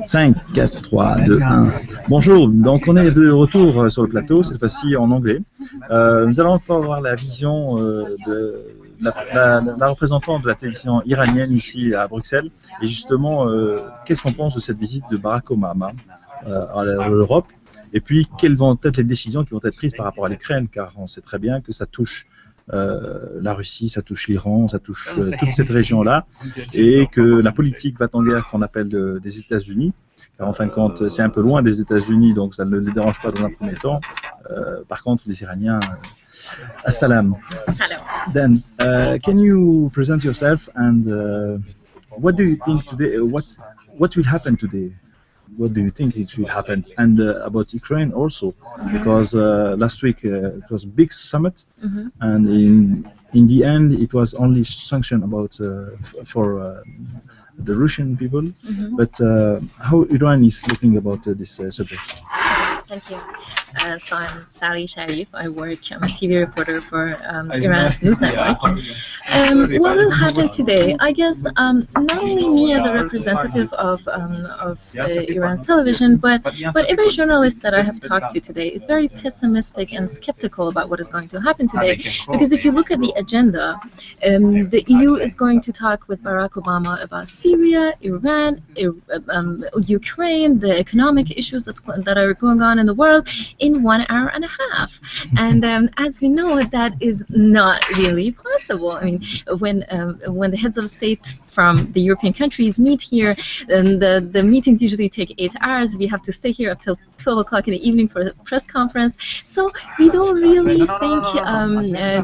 5, 4, 3, 2, 1. Bonjour, donc on est de retour sur le plateau, cette fois-ci en anglais. Nous allons encore voir la vision de la représentante de la télévision iranienne ici à Bruxelles. Et justement, qu'est-ce qu'on pense de cette visite de Barack Obama à l'Europe? Et puis, quelles vont être les décisions qui vont être prises par rapport à l'Ukraine? Car on sait très bien que ça touche la Russie, ça touche l'Iran, ça touche toute cette région-là, et que la politique va en guerre qu'on appelle des États-Unis, car en fin de compte, c'est un peu loin des États-Unis, donc ça ne les dérange pas dans un premier temps. Par contre, les Iraniens, assalam. Hello. Then, can you present yourself and what do you think today? What will happen today? What do you think it will happen? And about Ukraine also, because last week it was a big summit, and in the end it was only sanctioned about for the Russian people. But how Iran is looking about this subject? Thank you. So I'm Sharif. I work. I'm a TV reporter for Iran's news network. What will happen today? I guess not only me as a representative of Iran's television, but every journalist that I have talked to today is very pessimistic and skeptical about what is going to happen today. Because if you look at the agenda, the EU is going to talk with Barack Obama about Syria, Iran, Ukraine, the economic issues that are going on in the world in 1 hour and a half. And as we know, that is not really possible. I mean, when the heads of state from the European countries meet here, then the meetings usually take 8 hours. We have to stay here up till 12 o'clock in the evening for a press conference. So we don't really think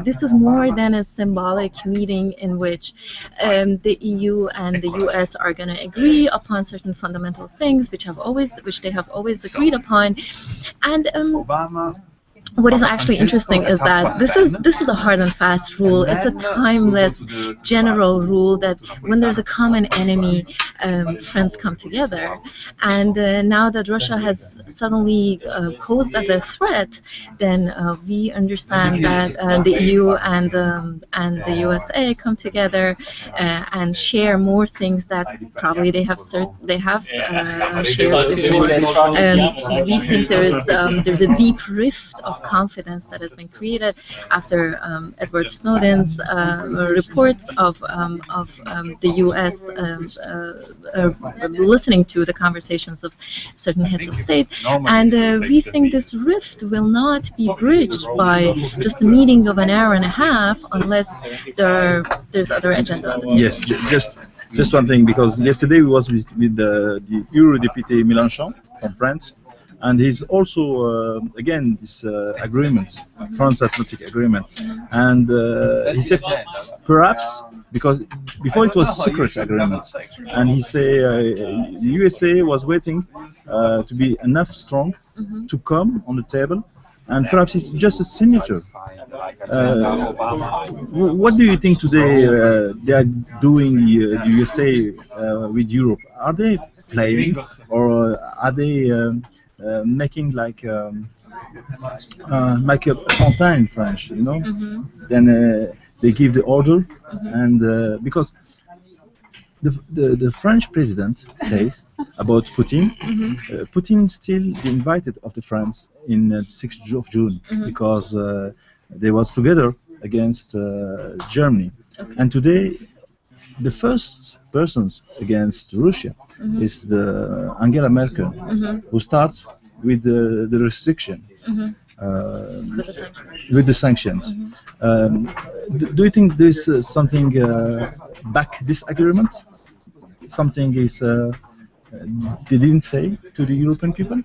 this is more than a symbolic meeting in which the EU and the US are going to agree upon certain fundamental things which they have always agreed upon. And what is actually interesting is that this is a hard and fast rule. It's a timeless general rule that when there's a common enemy, friends come together. And now that Russia has suddenly posed as a threat, then we understand that the EU and the USA come together and share more things that probably they have shared before. We think there's a deep rift of confidence that has been created after Edward Snowden's reports of the U.S. Listening to the conversations of certain heads of state, and we think this rift will not be bridged by just a meeting of 1 hour and a half unless there's other agenda on the table. Yes, just one thing, because yesterday we was with the Eurodepute Mélenchon from France. And he's also, again, this agreement, transatlantic agreement. And he said, perhaps, because before it was a secret agreement, and he said the USA was waiting to be enough strong to come on the table, and perhaps it's just a signature. What do you think today they are doing, the USA with Europe? Are they playing, or are they making like a fontaine in French, you know? Then they give the order, and because the French president says about Putin, Putin still invited of the France in 6th of June because they was together against Germany, and today the first persons against Russia is the Angela Merkel, who starts with the restriction, with the sanctions. Do you think there's something back this agreement? Something is they didn't say to the European people?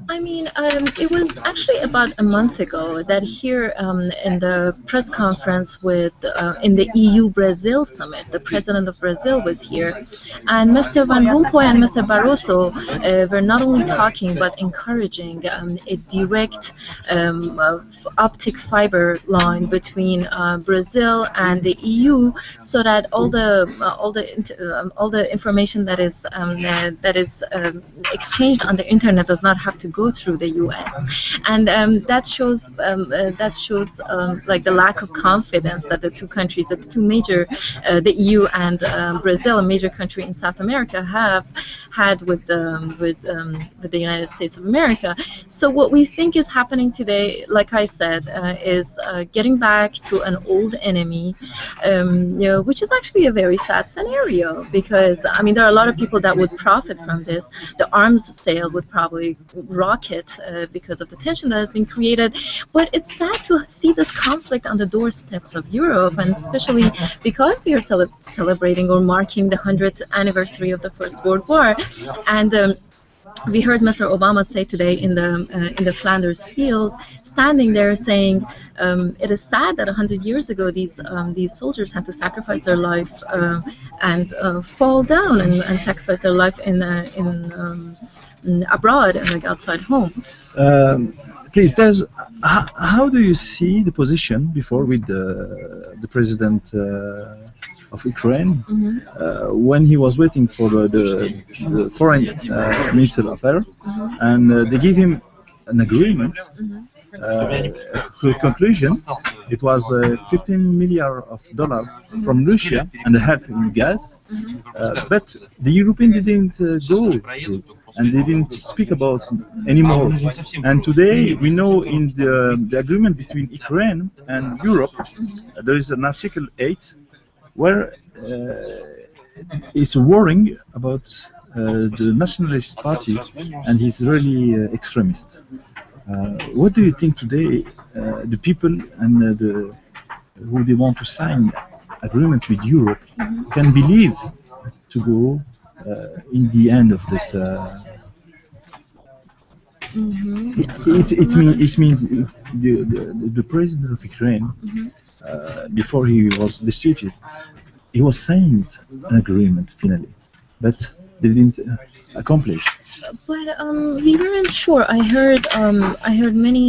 I mean, it was actually about a month ago that here in the press conference in the EU-Brazil summit, the president of Brazil was here, and Mr. Van Rompuy and Mr. Barroso were not only talking but encouraging a direct optic fiber line between Brazil and the EU, so that all the information that is exchanged on the internet does not have to go through the U.S. And that shows like the lack of confidence that the two countries, that the two major, the EU and Brazil, a major country in South America, have had with the United States of America. So what we think is happening today, like I said, is getting back to an old enemy, which is actually a very sad scenario, because I mean there are a lot of people that would profit from this. The arms sale would probably rocket because of the tension that has been created. But it's sad to see this conflict on the doorsteps of Europe, and especially because we are celebrating or marking the 100th anniversary of the First World War. And we heard Mr. Obama say today in the Flanders field, standing there saying, it is sad that 100 years ago these soldiers had to sacrifice their life and fall down and sacrifice their life in abroad, like outside home. Please, how do you see the position before with the president of Ukraine when he was waiting for the foreign minister of affairs, and they gave him an agreement. Conclusion, it was $15 million from Russia and the help in gas, but the European didn't go to, and they didn't speak about anymore. And today we know in the agreement between Ukraine and Europe, there is an Article 8 where it's worrying about the nationalist party, and he's really extremist. What do you think today the people and who they want to sign agreement with Europe can believe to go in the end of this? It means the president of Ukraine, before he was destituted, he was signed an agreement finally, but they didn't accomplish. But we weren't sure. I heard many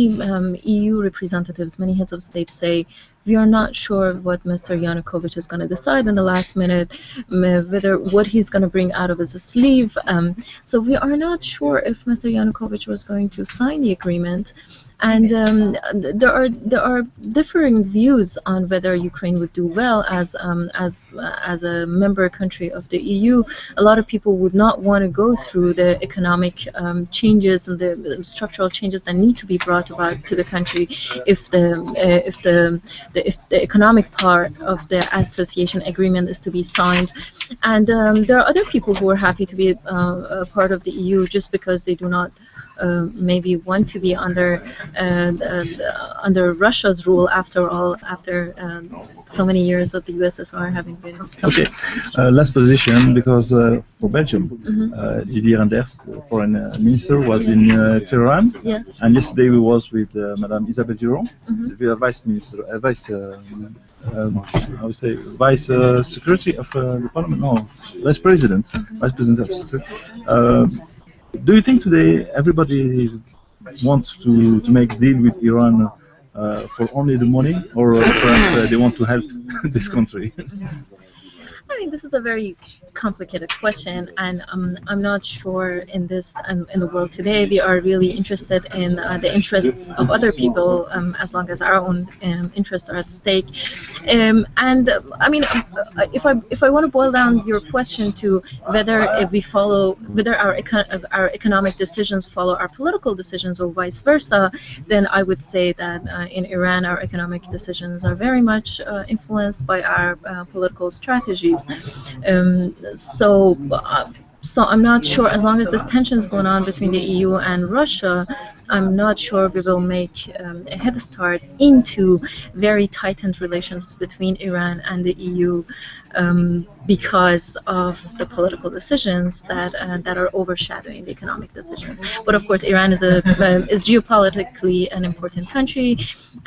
EU representatives, many heads of state say, we are not sure what Mr. Yanukovych is going to decide in the last minute, whether what he's going to bring out of his sleeve. So we are not sure if Mr. Yanukovych was going to sign the agreement. And there are differing views on whether Ukraine would do well as a member country of the EU. A lot of people would not want to go through the economic changes and the structural changes that need to be brought about to the country if the economic part of the association agreement is to be signed. And there are other people who are happy to be a part of the EU just because they do not maybe want to be under Russia's rule after so many years of the USSR having been. Okay, last position, because for Belgium, Didier Reynders, the foreign minister, was in Tehran. Yes. And yesterday we was with Madame Isabelle Durand, the vice minister, vice secretary of the parliament, no, vice president of the do you think today everybody wants to make deal with Iran for only the money, or perhaps they want to help this country? I mean, this is a very complicated question, and I'm not sure in the world today we are really interested in the interests of other people, as long as our own interests are at stake. And I mean, if I want to boil down your question to whether our economic decisions follow our political decisions or vice versa, then I would say that in Iran our economic decisions are very much influenced by our political strategies. So I'm not sure, as long as this tension is going on between the EU and Russia, I'm not sure we will make a head start into very tightened relations between Iran and the EU because of the political decisions that are overshadowing the economic decisions. But of course, Iran is geopolitically an important country,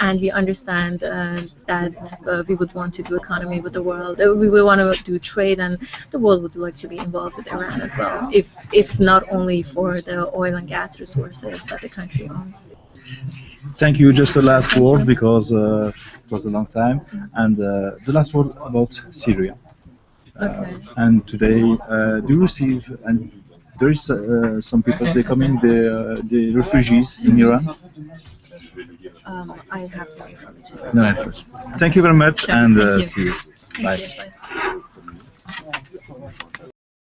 and we understand that we would want to do economy with the world. We would want to do trade, and the world would like to be involved with Iran as well, if not only for the oil and gas resources that the country owns. Thank you. Just the last word, because it was a long time, and the last word about Syria. Okay. And today, do you receive There is some people, they coming, the refugees in Iran. I have no information. No information. Thank you very much, Sure, and thank you. see you. Thank Bye. you. Bye.